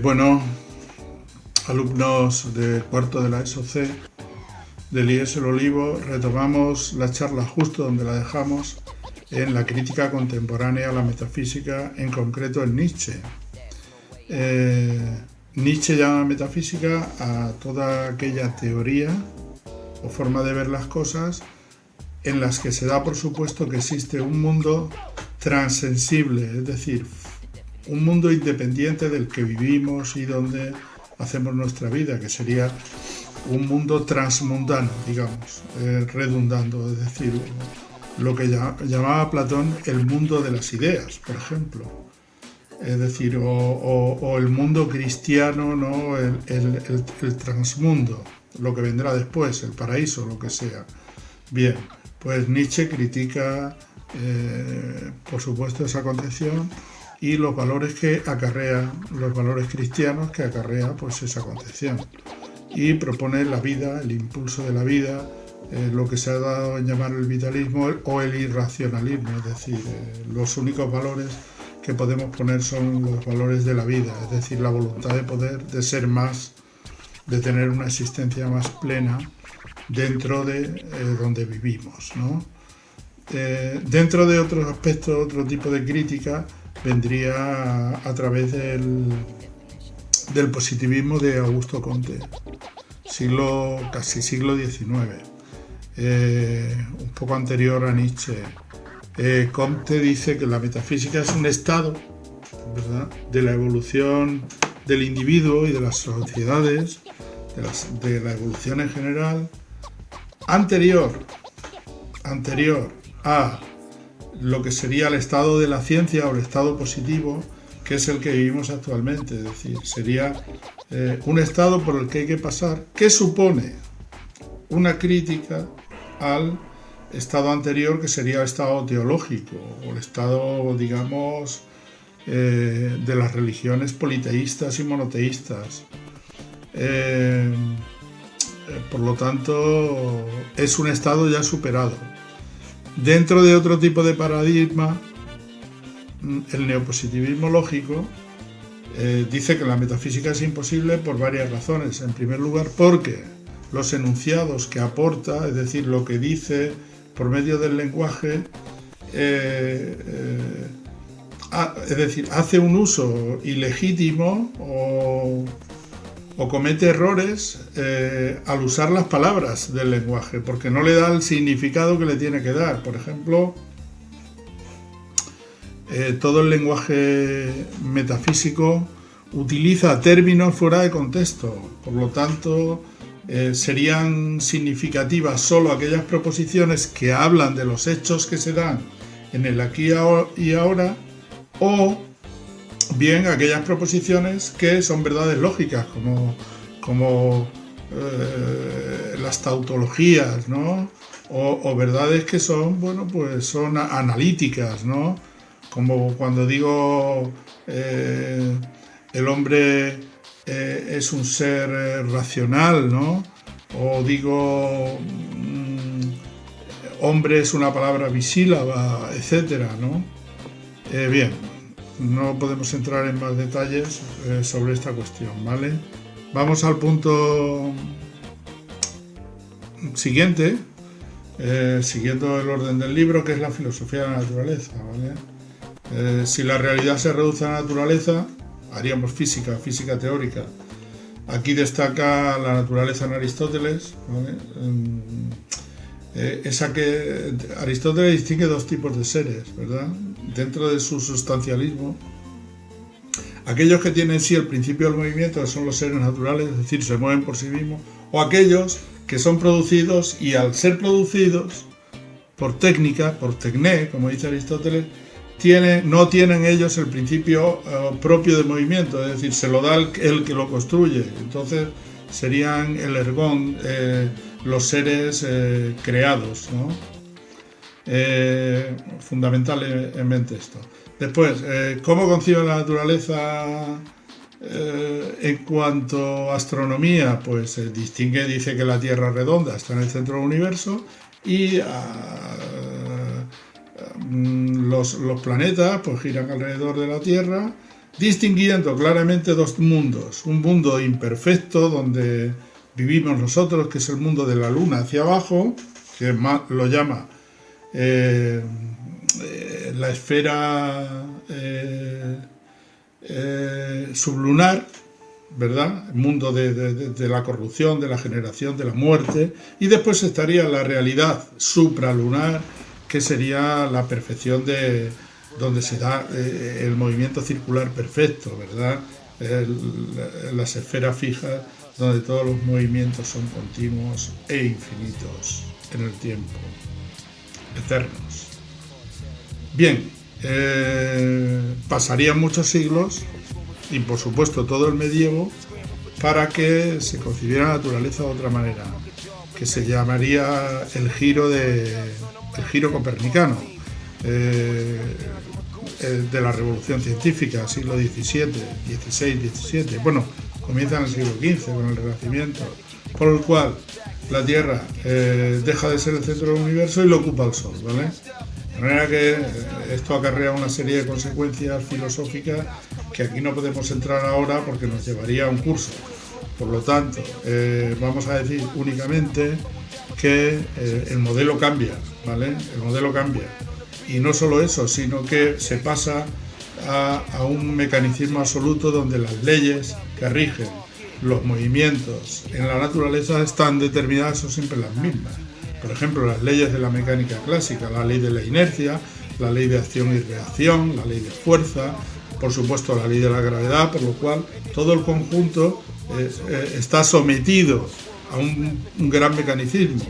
Bueno, alumnos de cuarto de la ESO-C del IES El Olivo, retomamos la charla justo donde la dejamos en la crítica contemporánea a la metafísica, en concreto en Nietzsche. Nietzsche llama metafísica a toda aquella teoría o forma de ver las cosas en las que se da por supuesto que existe un mundo transensible, es decir, un mundo independiente del que vivimos y donde hacemos nuestra vida, que sería un mundo transmundano, digamos, redundando, es decir, lo que llamaba Platón el mundo de las ideas, por ejemplo, es decir, o el mundo cristiano, ¿no? el transmundo, lo que vendrá después, el paraíso, lo que sea. Bien, pues Nietzsche critica, por supuesto, esa concepción y los valores que acarrea, los valores cristianos que acarrea pues esa concepción. Y propone la vida, el impulso de la vida, lo que se ha dado en llamar el vitalismo o el irracionalismo, es decir, los únicos valores que podemos poner son los valores de la vida, es decir, la voluntad de poder, de ser más, de tener una existencia más plena dentro de donde vivimos, ¿no? Dentro de otros aspectos, otro tipo de crítica, vendría a través del positivismo de Augusto Comte, casi siglo XIX, un poco anterior a Nietzsche. Comte dice que la metafísica es un estado, ¿verdad?, de la evolución del individuo y de las sociedades, de la evolución en general, anterior a lo que sería el estado de la ciencia o el estado positivo, que es el que vivimos actualmente. Es decir, sería un estado por el que hay que pasar, que supone una crítica al estado anterior, que sería el estado teológico, o el estado, digamos, de las religiones politeístas y monoteístas. Por lo tanto, es un estado ya superado. Dentro de otro tipo de paradigma, el neopositivismo lógico dice que la metafísica es imposible por varias razones. En primer lugar, porque los enunciados que aporta, es decir, lo que dice por medio del lenguaje, es decir, hace un uso ilegítimo o comete errores al usar las palabras del lenguaje, porque no le da el significado que le tiene que dar. Por ejemplo, todo el lenguaje metafísico utiliza términos fuera de contexto, por lo tanto serían significativas solo aquellas proposiciones que hablan de los hechos que se dan en el aquí y ahora, o bien aquellas proposiciones que son verdades lógicas, como las tautologías, ¿no? O verdades que son, bueno, pues son analíticas, ¿no? Como cuando digo el hombre es un ser racional, ¿no? O digo hombre es una palabra bisílaba, etcétera, ¿no? Bien, no podemos entrar en más detalles sobre esta cuestión, ¿vale? Vamos al punto siguiente, siguiendo el orden del libro, que es la filosofía de la naturaleza, ¿vale? Si la realidad se reduce a la naturaleza, haríamos física teórica. Aquí destaca la naturaleza en Aristóteles, ¿vale? Esa que Aristóteles distingue dos tipos de seres, ¿verdad? Dentro de su sustancialismo, aquellos que tienen en sí el principio del movimiento, que son los seres naturales, es decir, se mueven por sí mismos, o aquellos que son producidos y al ser producidos por técnica, por tecné, como dice Aristóteles, no tienen ellos el principio propio del movimiento, es decir, se lo da el que lo construye. Entonces serían el ergón, los seres creados, ¿no? Fundamentalmente esto. Después, ¿cómo concibe la naturaleza En cuanto a astronomía, pues distingue, dice que la Tierra redonda está en el centro del universo y los planetas pues giran alrededor de la Tierra, distinguiendo claramente dos mundos. Un mundo imperfecto donde vivimos nosotros, que es el mundo de la Luna hacia abajo, que lo llama la esfera sublunar, ¿verdad? El mundo de la corrupción, de la generación, de la muerte. Y después estaría la realidad supralunar, que sería la perfección de donde se da el movimiento circular perfecto, ¿verdad? Las esferas fijas, donde todos los movimientos son continuos e infinitos en el tiempo, eternos. Bien, pasarían muchos siglos y por supuesto todo el medievo para que se concibiera la naturaleza de otra manera, que se llamaría el giro copernicano, de la revolución científica, siglo XVII, XVI, XVII. Bueno, comienza en el siglo XV con el Renacimiento, por el cual la Tierra deja de ser el centro del universo y lo ocupa el Sol, ¿vale? De manera que esto acarrea una serie de consecuencias filosóficas que aquí no podemos entrar ahora porque nos llevaría a un curso. Por lo tanto, vamos a decir únicamente que el modelo cambia, ¿vale? El modelo cambia. Y no solo eso, sino que se pasa a un mecanicismo absoluto donde las leyes que rigen los movimientos en la naturaleza están determinadas, son siempre las mismas. Por ejemplo, las leyes de la mecánica clásica, la ley de la inercia, la ley de acción y reacción, la ley de fuerza, por supuesto la ley de la gravedad, por lo cual todo el conjunto está sometido a un gran mecanismo,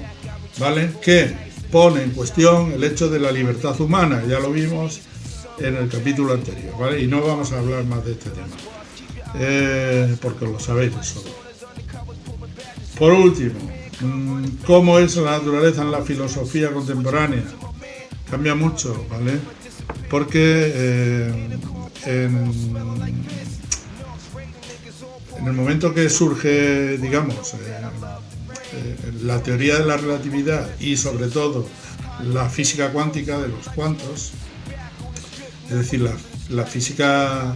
¿vale? Que pone en cuestión el hecho de la libertad humana, ya lo vimos en el capítulo anterior, ¿vale? Y no vamos a hablar más de este tema, porque lo sabéis eso. Por último, ¿cómo es la naturaleza en la filosofía contemporánea? Cambia mucho, ¿vale? Porque en el momento que surge, digamos, la teoría de la relatividad y sobre todo la física cuántica de los cuantos, es decir, la física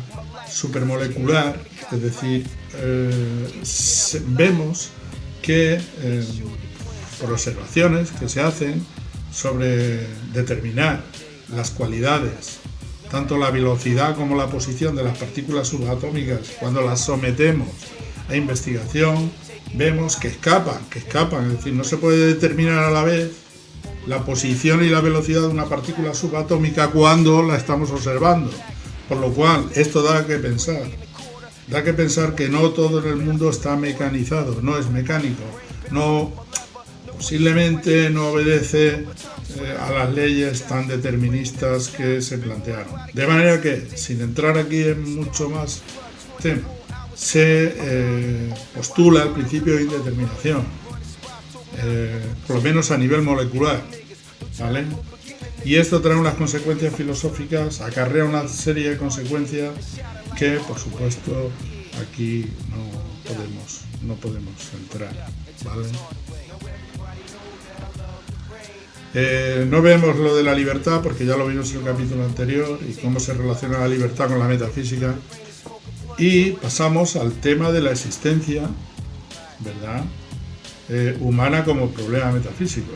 supermolecular, es decir, vemos que por observaciones que se hacen sobre determinar las cualidades, tanto la velocidad como la posición de las partículas subatómicas, cuando las sometemos a investigación, vemos que escapan, es decir, no se puede determinar a la vez la posición y la velocidad de una partícula subatómica cuando la estamos observando, por lo cual esto da que pensar que no todo en el mundo está mecanizado, no es mecánico, posiblemente no obedece a las leyes tan deterministas que se plantearon. De manera que, sin entrar aquí en mucho más tema, se postula el principio de indeterminación, por lo menos a nivel molecular, ¿vale? Y esto trae unas consecuencias filosóficas, acarrea una serie de consecuencias que, por supuesto, aquí no podemos entrar, ¿vale? No vemos lo de la libertad porque ya lo vimos en el capítulo anterior y cómo se relaciona la libertad con la metafísica. Y pasamos al tema de la existencia, ¿verdad? Humana como problema metafísico,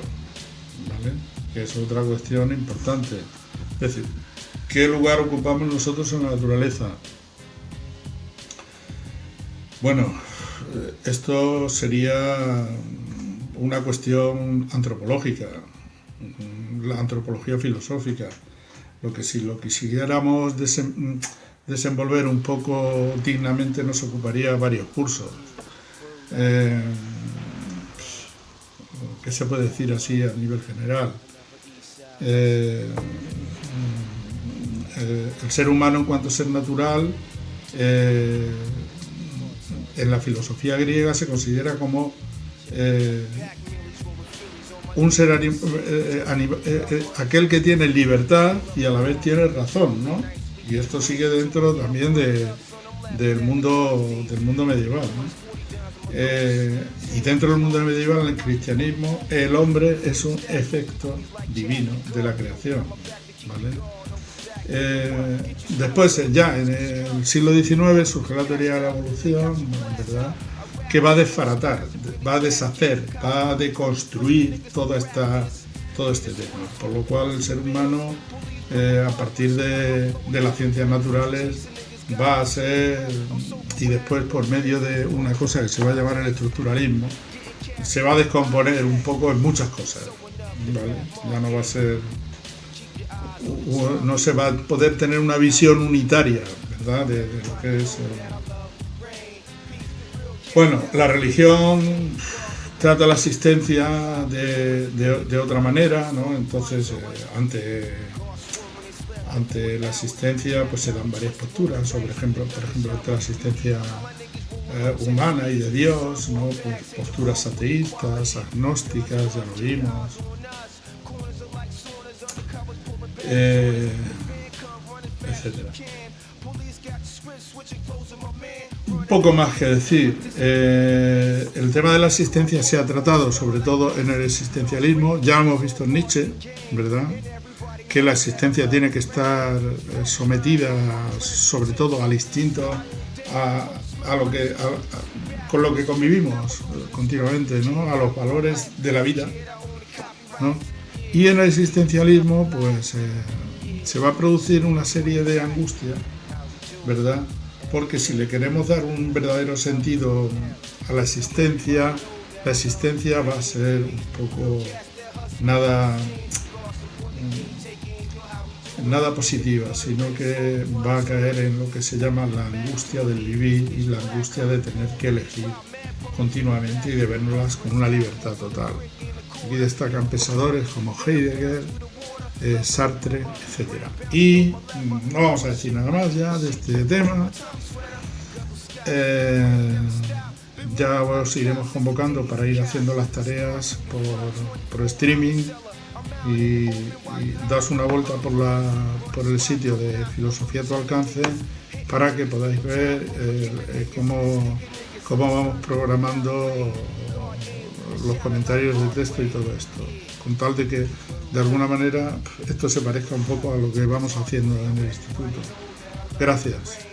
¿vale? Que es otra cuestión importante. Es decir, ¿qué lugar ocupamos nosotros en la naturaleza? Bueno, esto sería una cuestión antropológica, la antropología filosófica. Lo que si lo quisiéramos desenvolver un poco dignamente nos ocuparía varios cursos. ¿Qué se puede decir así a nivel general? El ser humano en cuanto a ser natural, en la filosofía griega se considera como un ser aquel que tiene libertad y a la vez tiene razón, ¿no? Y esto sigue dentro también de del mundo medieval, ¿no? Y dentro del mundo medieval, en el cristianismo, el hombre es un efecto divino de la creación, ¿vale? Después, ya en el siglo XIX, surge la teoría de la evolución, ¿verdad?, que va a desbaratar, va a deshacer, va a deconstruir todo este tema. Por lo cual el ser humano, a partir de las ciencias naturales, va a ser, y después por medio de una cosa que se va a llamar el estructuralismo, se va a descomponer un poco en muchas cosas, ¿vale? Ya no va a ser, no se va a poder tener una visión unitaria, ¿verdad?, de lo que es. Bueno, la religión trata la existencia de otra manera, ¿no? Entonces, ante la existencia, pues se dan varias posturas, por ejemplo, ante la existencia humana y de Dios, ¿no? Pues posturas ateístas, agnósticas, ya lo vimos, etcétera. Un poco más que decir. El tema de la existencia se ha tratado sobre todo en el existencialismo. Ya hemos visto en Nietzsche, ¿verdad?, que la existencia tiene que estar sometida sobre todo al instinto, con lo que convivimos continuamente, ¿no?, a los valores de la vida, ¿no? Y en el existencialismo, pues se va a producir una serie de angustias, ¿verdad?, porque si le queremos dar un verdadero sentido a la existencia va a ser un poco nada positiva, sino que va a caer en lo que se llama la angustia del vivir y la angustia de tener que elegir continuamente y de vernoslas con una libertad total. Aquí destacan pensadores como Heidegger, Sartre, etc. Y no vamos a decir nada más ya de este tema. Ya os iremos convocando para ir haciendo las tareas por streaming y daos una vuelta por el sitio de Filosofía a tu alcance para que podáis ver cómo vamos programando los comentarios de texto y todo esto, con tal de que de alguna manera esto se parezca un poco a lo que vamos haciendo en el instituto. Gracias.